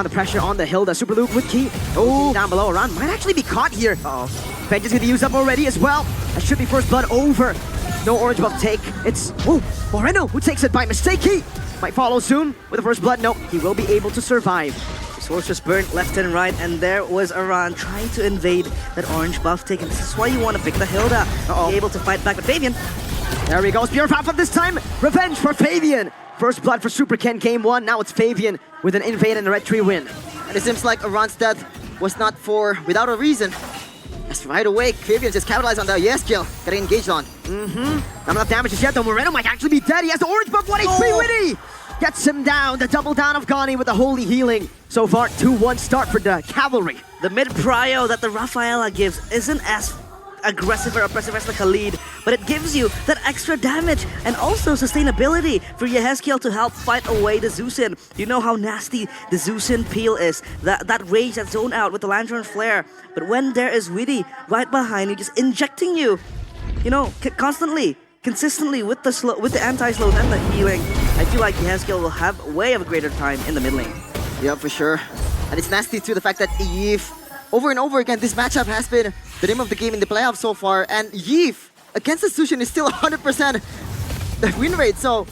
The pressure on the Hilda. Super Luke with Key. Oh, down below. Aran might actually be caught here. Uh-oh. Vengeance gonna use up already as well. That should be first blood over. No orange buff take. It's Moreno who takes it by mistake. He might follow soon with the first blood. No, he will be able to survive. Source just burnt left and right, and there was Aran trying to invade that orange buff take. And this is why you want to pick the Hilda. Be able to fight back with Fabian. There he goes. Pure Alpha this time. Revenge for Fabian. First blood for Super Ken game 1. Now it's Fabian with an invade and a red tree win. And it seems like Aran's death was not without a reason. That's right away. Fabian just capitalized on the yes kill. Getting engaged on. Not enough damage just yet though. Moreno might actually be dead. He has the orange buff. 1 HP Witty! Gets him down. The double down of Gani with the holy healing. So far, 2-1 start for the Cavalry. The mid prio that the Rafaela gives isn't as aggressive or oppressive as the Khalid, but it gives you that extra damage and also sustainability for Yehezkiel to help fight away the Zeusin. You know how nasty the Zeusin peel is, that rage, that zone out with the Lantern Flare. But when there is Witty right behind you, just injecting you, you know, constantly, consistently with the anti-slows and the healing, I feel like Yehezkiel will have way of a greater time in the mid lane. Yeah, for sure. And it's nasty too, the fact that Eve, over and over again, this matchup has been the name of the game in the playoffs so far, and Yves against the Sushin is still 100% the win rate, so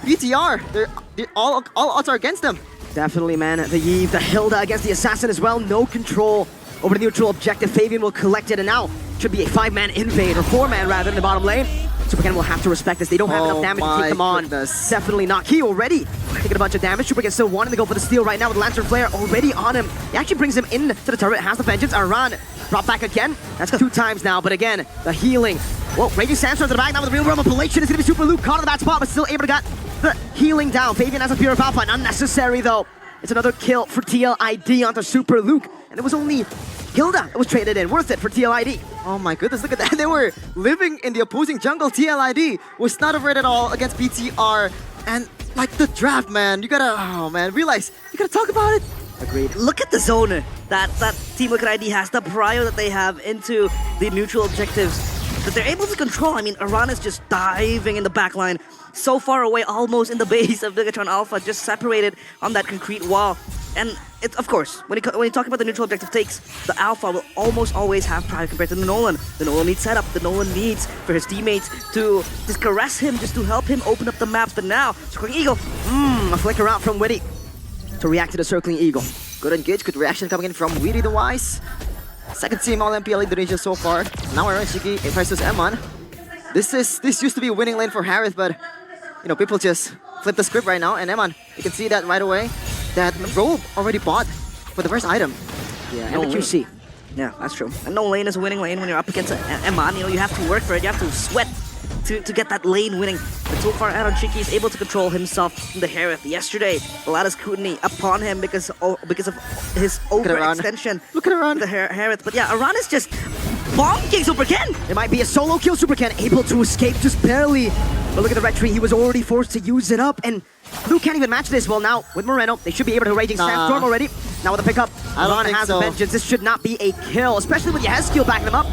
BTR, they're all odds are against them. Definitely, man. The Yves, the Hilda against the Assassin as well. No control over the neutral objective. Fabian will collect it, and now should be a 5-man invade, or 4-man rather, in the bottom lane. Super Ken will have to respect this. They don't have enough damage to take them on. Definitely not. He already taking a bunch of damage. Super Ken still wanting to go for the steal right now with Lantern Flare already on him. He actually brings him into the turret, has the Vengeance. Aran brought back again. That's 2 times now, but again, the healing. Well, Raging Sandstorm to the back now with the real realm of Appellation. It's going to be Super Luke caught in the bad spot, but still able to get the healing down. Fabian has a Pure Alpha, unnecessary though. It's another kill for TLID onto Super Luke, and it was only Hilda that was traded in. Worth it for TLID. Oh my goodness, look at that. They were living in the opposing jungle. TLID was not afraid at all against BTR. And like the draft, man, you gotta, realize, you gotta talk about it. Agreed. Look at the zone that Team Liquid ID has, the prio that they have into the neutral objectives that they're able to control. I mean, Aran is just diving in the backline, so far away, almost in the base of Bigatron Alpha, just separated on that concrete wall. And it's, of course, when you talk about the neutral objective takes, the Alpha will almost always have prio compared to the Nolan. The Nolan needs setup, the Nolan needs for his teammates to just caress him, just to help him open up the maps. But now, Circling Eagle, a flicker out from Witty to react to the Circling Eagle. Good engage, good reaction coming in from Witty the Wise. Second team all MPL Indonesia so far. Now we're on GEEK versus Eman. This used to be a winning lane for Harith, but you know, people just flip the script right now. And Eman, you can see that right away. That Robe already bought for the first item. Yeah, and the QC. Yeah, that's true. And no lane is a winning lane when you're up against Eman. You know, you have to work for it. You have to sweat to get that lane winning. But so far, Aaron Chiki is able to control himself from the Harith. Yesterday, a lot of scrutiny upon him because of his overextension. Look at Aran. The Harith. But yeah, Aran is just bonking Super Ken. It might be a solo kill. Super Ken able to escape just barely. But look at the red tree. He was already forced to use it up. And Blue can't even match this. Well, now with Moreno, they should be able to Raging Sandstorm already. Now with the pickup, Aran has a Vengeance. This should not be a kill, especially with Yehezkiel backing him up.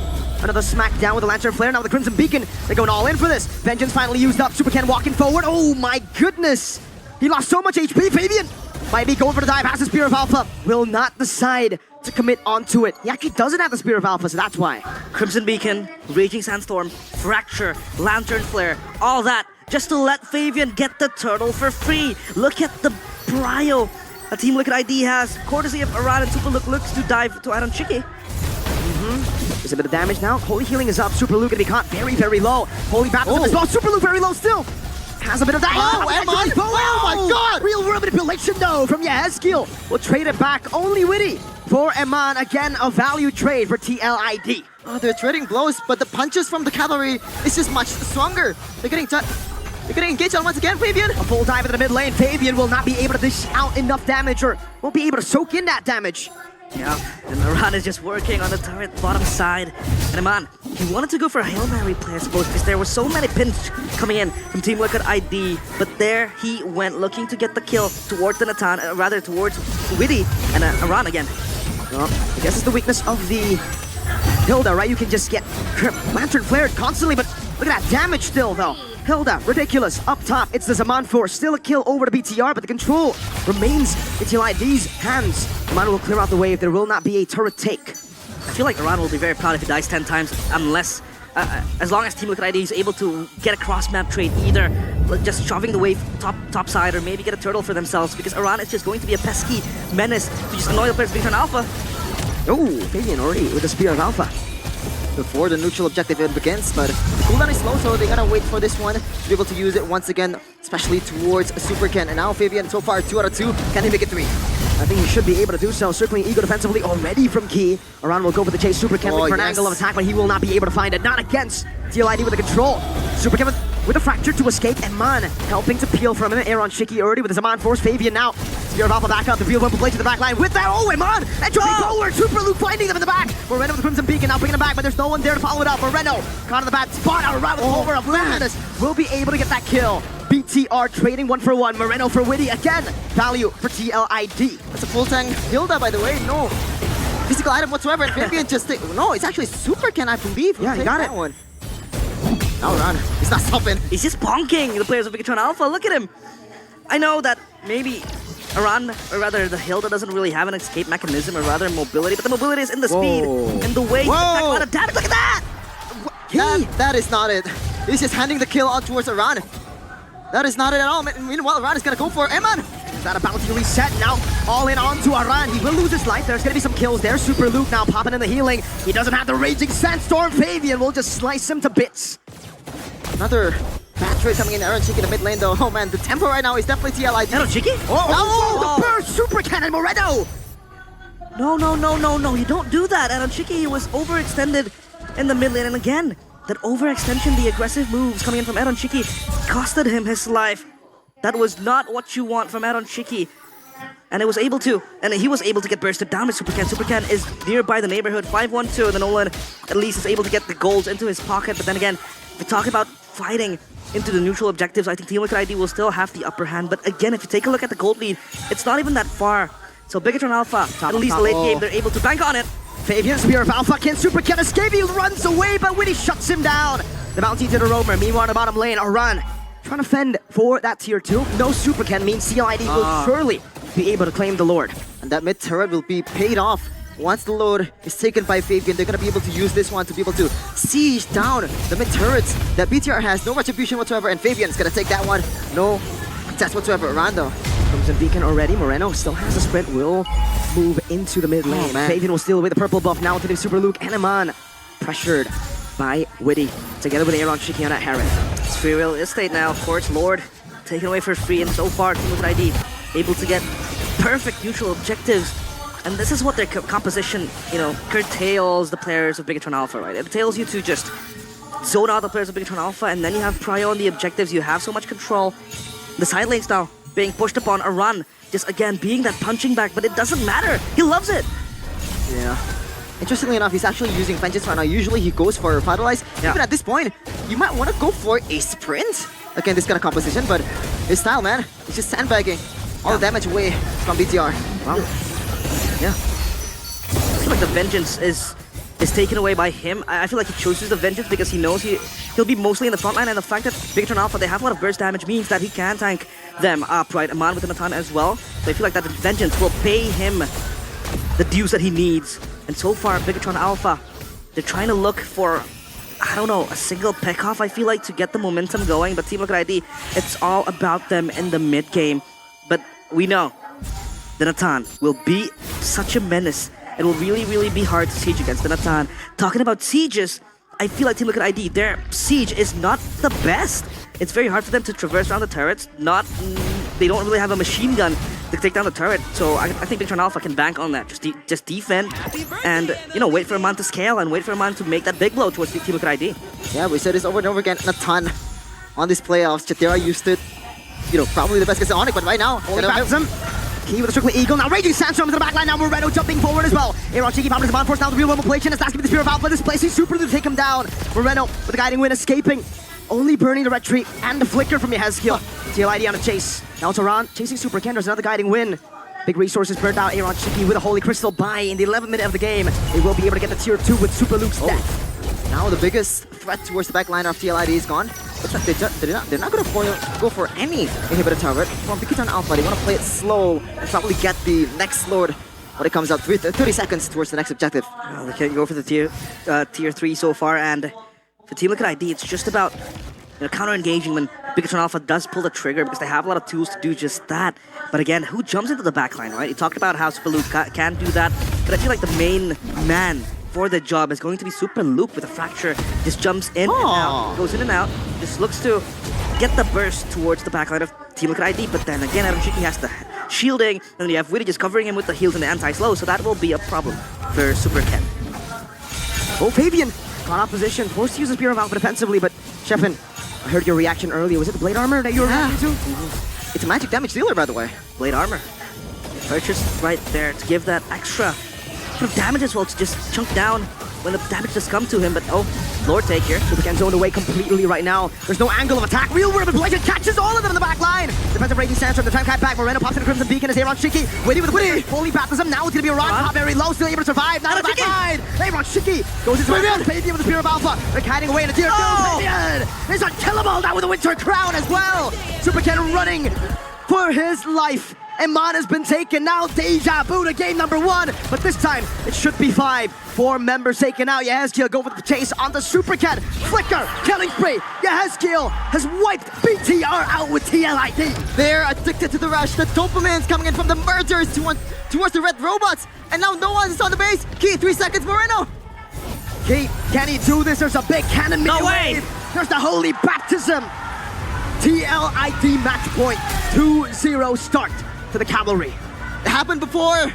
Another smackdown with the Lantern Flare. Now with the Crimson Beacon, they're going all in for this. Vengeance finally used up. Super Ken walking forward. Oh my goodness. He lost so much HP. Fabian might be going for the dive. Has the Spear of Alpha. Will not decide to commit onto it. He actually doesn't have the Spear of Alpha, so that's why. Crimson Beacon, Raging Sandstorm, Fracture, Lantern Flare, all that just to let Fabian get the turtle for free. Look at the prio that Team Liquid ID has, courtesy of Aran, and Super Luke looks to dive to Aaron Chiki. There's a bit of damage now. Holy healing is up. Super Luke gonna be caught very, very low. Holy Baptism as well. Super Luke very low still. Has a bit of damage. Oh my god! Real world manipulation though from Yehezkiel. We'll trade it back. Only Witty for Eman. Again, a value trade for TLID. Oh, they're trading blows, but the punches from the Cavalry is just much stronger. They're getting engaged on once again, Fabian. A full dive into the mid lane. Fabian will not be able to dish out enough damage, or won't be able to soak in that damage. Yeah, and Aran is just working on the turret bottom side. And Eman, he wanted to go for a Hail Mary play, I suppose, because there were so many pins coming in from Team Liquid ID. But there he went, looking to get the kill towards the Natan, rather towards Witty and Aran again. Well, I guess it's the weakness of the Hilda, right? You can just get Lantern Flared constantly, but look at that damage still, though. Hilda, ridiculous. Up top, it's the Zaman Force. Still a kill over the BTR, but the control remains in TLID's hands. Zaman will clear out the wave. There will not be a turret take. I feel like Iran will be very proud if he dies 10 times, unless, as long as Team Liquid ID is able to get a cross-map trade, either just shoving the wave top side or maybe get a turtle for themselves, because Iran is just going to be a pesky menace to just annoy the players of BTR Alpha. Oh, Fabian already with the Spear of Alpha. Before the neutral objective even begins, but cooldown is slow, so they gotta wait for this one to be able to use it once again, especially towards Super Ken. And now Fabian, so far 2 out of 2, can he make it 3? I think he should be able to do so. Circling Ego defensively already from Key. Aran will go for the chase. Super Ken looking for an angle of attack, but he will not be able to find it. Not against TLID with the control. Super Ken with a fracture to escape. Eman helping to peel from him. Aaron Shiki already with the Zaman Force. Fabian now. Spear of Alpha back up. The real one play to the back line with that. Oh, Eman! Entropy forward. Super Luke finding them in the back. Moreno with the Crimson Beacon now bringing them back, but there's no one there to follow it up. Moreno caught in the bad spot. Around with over of Madness will be able to get that kill. BTR trading 1 for 1. Moreno for Witty again. Value for TLID. That's a full tank Hilda, by the way. No physical item whatsoever. And Fabian just no, it's actually Super Ken, I believe. Yeah, he got it. One. Now Ran, he's not stopping. He's just bonking the players of Bigatron Alpha. Look at him. I know that maybe Iran, or rather the Hilda, doesn't really have an escape mechanism, or rather mobility, but the mobility is in the speed and the way he can attack a lot of damage. Look at that! That is not it. He's just handing the kill on towards Iran. That is not it at all. Meanwhile, Iran is gonna go for Eman. Is that about to reset now? All in onto Aran. He will lose his life. There's gonna be some kills there. Super Luke now popping in the healing. He doesn't have the Raging Sandstorm. Fabian will just slice him to bits. Another bad trade coming in. Aaron Shiki in the mid lane though. Oh man, the tempo right now is definitely TLID. Aaron Shiki? Oh, the burst Super Cannon Moreno. No. You don't do that. Aaron Shiki was overextended in the mid lane. And again, that overextension, the aggressive moves coming in from Aaron Shiki costed him his life. That was not what you want from Aaron Shiki. And he was able to get bursted down with Super Ken. Super Ken is nearby the neighborhood. 5-1-2, and then Nolan at least is able to get the golds into his pocket. But then again, if we talk about fighting into the neutral objectives, I think Team Liquid ID will still have the upper hand. But again, if you take a look at the gold lead, it's not even that far. So Bigatron Alpha, at least the late game, they're able to bank on it. Fabian, Spear of Alpha, can Super Ken escape? He runs away, but Winnie shuts him down. The bounty to the roamer. Meanwhile, in the bottom lane, a run. Trying to fend for that tier 2. No Super Ken means TLID will surely be able to claim the Lord. And that mid turret will be paid off. Once the load is taken by Fabian, they're going to be able to use this one to be able to siege down the mid turrets that BTR has. No retribution whatsoever, and Fabian is going to take that one. No contest whatsoever. Rando. Crimson Beacon already. Moreno still has a sprint. Will move into the mid lane. Fabian will steal away the purple buff now to the Super Luke. And Eman pressured by Witty together with Aaron Shiki on that Harris. It's free real estate now, of course. Lord taken away for free, and so far Team Liquid ID able to get perfect neutral objectives. And this is what their composition, curtails the players of Bigatron Alpha, right? It tails you to just zone out the players of Bigatron Alpha, and then you have prio on the objectives. You have so much control. The side lanes now being pushed upon a run, just again being that punching back, but it doesn't matter. He loves it. Yeah. Interestingly enough, he's actually using Vengeance right now. Usually he goes for Vitalize. Yeah. Even at this point, you might want to go for a sprint. Again, this kind of composition, but his style, man, he's just sandbagging all the damage away from BTR. Wow. Yeah. I feel like the Vengeance is taken away by him. I feel like he chooses the Vengeance because he knows he'll be mostly in the front line, and the fact that Bigatron Alpha, they have a lot of burst damage means that he can tank them up, right? Aman within a time as well. So I feel like that the Vengeance will pay him the dues that he needs. And so far, Bigatron Alpha, they're trying to look for, I don't know, a single pick-off, I feel like, to get the momentum going. But Team Liquid ID, it's all about them in the mid-game. But we know the Natan will be such a menace. It will really, really be hard to siege against the Natan. Talking about sieges, I feel like Team Liquid ID, their siege is not the best. It's very hard for them to traverse around the turrets. They don't really have a machine gun to take down the turret. So I think Bigatron Alpha can bank on that. Just defend and, wait for a man to scale and wait for a man to make that big blow towards Team Liquid ID. Yeah, we said this over and over again. Natan on these playoffs. Chatera used it. Probably the best against Onic, but right now, him. Key with a Circling Eagle. Now Raging Sandstorm to the back line. Now Moreno jumping forward as well. Aaron Shiki popping his Bond Force. Now the real one will play. Is asking the Spear of Alpha. This placing Super to take him down. Moreno with the guiding wind escaping. Only burning the red tree and the flicker from Yehezkiel. TLID on a chase. Now it's Aran chasing Super Ken. There's another guiding win. Big resources burned out. Aaron Shiki with a Holy Crystal by in the 11th minute of the game. They will be able to get the tier 2 with Super Luke's death. Now the biggest threat towards the back line of TLID is gone. Looks like they're not gonna go for any inhibitor turret from Big-Time Alpha. They want to play it slow and probably get the next Lord when it comes out 30 seconds towards the next objective. They can't go for the tier 3 so far, and for Team Liquid ID, it's just about counter-engaging when Big-Time Alpha does pull the trigger because they have a lot of tools to do just that. But again, who jumps into the backline, right? You talked about how Super Luke can do that, but I feel like the main man for the job is going to be Super Luke with a fracture. Just jumps in and out, goes in and out, just looks to get the burst towards the backline of Team Liquid ID, but then again, Shiki has the shielding, and then you have Witty just covering him with the heals and the anti-slow, so that will be a problem for Super Ken. Oh, Fabian got out position, forced to use his Spear of Alpha defensively, but Sheffin, I heard your reaction earlier. Was it the Blade Armor that you were reacting to? It's a magic damage dealer, by the way. Blade Armor. Purchased right there to give that extra sort of damage as well, to just chunk down when the damage does come to him, but oh, Lord take here. Super Ken zoned away completely right now. There's no angle of attack. Real World Blade catches all of them in the back line. Defensive rating stands from the time cat back. Moreno pops in the Crimson Beacon as Aaron Shiki. Witty with the Witty. Fully battles him. Now it's going to be a Ron. Top very low, still able to survive. Now the back line. Aaron Shiki goes into the Fabian with the Spear of Alpha. They're hiding away in a tier 2. Fabian is unkillable now with the Winter Crown as well. Super Ken running for his life. Eman has been taken now. Deja vu to game number 1. But this time, it should be 5. 4 members taken out. Yehezkiel go for the chase on the Super Cat. Flicker, killing spree. Yehezkiel has wiped BTR out with TLID. They're addicted to the rush. The dopamine's coming in from the mergers towards the red robots. And now no one is on the base. Key, 3 seconds, Moreno. Key, can he do this? There's a big cannon. No way. There's the Holy Baptism. TLID match point. 2-0 start to the Cavalry. It happened before.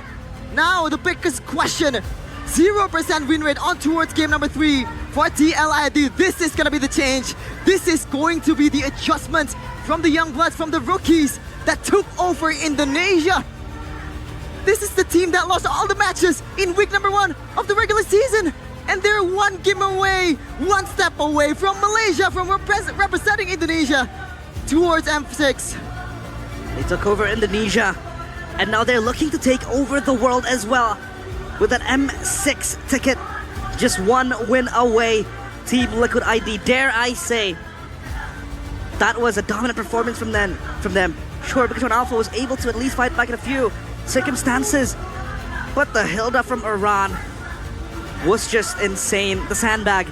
Now the biggest question. 0% win rate on towards game number 3 for TLID. This is gonna be the change. This is going to be the adjustment from the young bloods, from the rookies that took over Indonesia. This is the team that lost all the matches in week number 1 of the regular season. And they're one game away, one step away from Malaysia, from representing Indonesia towards M6. They took over Indonesia, and now they're looking to take over the world as well. With that M6 ticket, just 1 win away. Team Liquid ID, dare I say, that was a dominant performance from them. Sure, because when Alpha was able to at least fight back in a few circumstances, but the Hilda from Iran was just insane. The sandbag